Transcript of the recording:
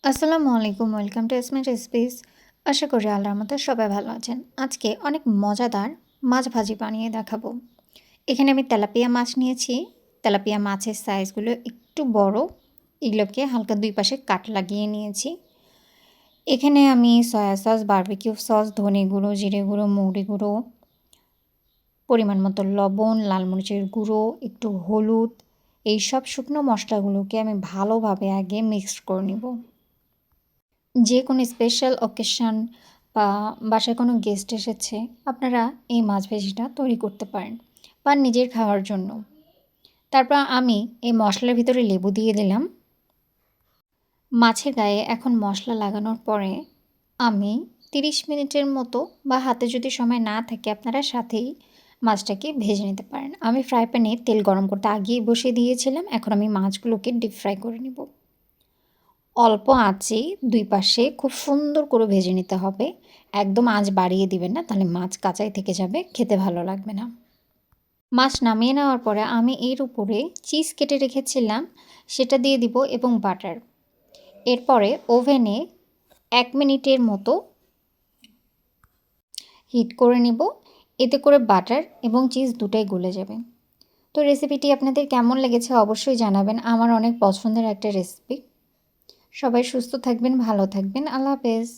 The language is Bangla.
আসসালামু আলাইকুম, ওয়েলকাম টু এসমাই রেসিপিস। আশা করি আল্লাহর মতো সবাই ভালো আছেন। আজকে অনেক মজাদার মাছ ভাজি বানিয়ে দেখাবো। এখানে আমি তেলাপিয়া মাছ নিয়েছি। তেলাপিয়া মাছের সাইজগুলো একটু বড়। এগুলোকে হালকা দুই পাশে কাট লাগিয়ে নিয়েছি। এখানে আমি সয়া সস, বারবিকিউ সস, ধনে গুঁড়ো, জিরে গুঁড়ো, মৌরি গুঁড়ো, পরিমাণ মতো লবণ, লাল মরিচের গুঁড়ো, একটু হলুদ, এই সব শুকনো মশলাগুলোকে আমি ভালোভাবে আগে মিক্সড করে নিব। যে কোনো স্পেশাল অকেশন বা বাসায় কোনো গেস্ট এসেছে, আপনারা এই মাছ ভাজিটা তৈরি করতে পারেন বা নিজের খাওয়ার জন্য। তারপর আমি এই মশলার ভিতরে লেবু দিয়ে দিলাম। মাছের গায়ে এখন মশলা লাগানোর পরে আমি 30 মিনিটের মতো বা হাতে যদি সময় না থাকে আপনারা সাথেই মাছটাকে ভেজে নিতে পারেন। আমি ফ্রাই প্যানে তেল গরম করতে আগেই বসিয়ে দিয়েছিলাম। এখন আমি মাছগুলোকে ডিপ ফ্রাই করে নেব। অল্প আঁচে দুই পাশে খুব সুন্দর করে ভেজে নিতে হবে। একদম আঁচ বাড়িয়ে দিবেন না, তাহলে মাছ কাঁচাই থেকে যাবে, খেতে ভালো লাগবে না। মাছ নামিয়ে নেওয়ার পরে আমি এর উপরে চিজ কেটে রেখেছিলাম, সেটা দিয়ে দিব এবং বাটার। এরপরে ওভেনে 1 মিনিটের মতো হিট করে নেব। এতে করে বাটার এবং চিজ দুটাই গলে যাবে। তো রেসিপিটি আপনাদের কেমন লেগেছে অবশ্যই জানাবেন। আমার অনেক পছন্দের একটা রেসিপি। সবাই সুস্থ থাকবেন, ভালো থাকবেন। আল্লাহ হাফেজ।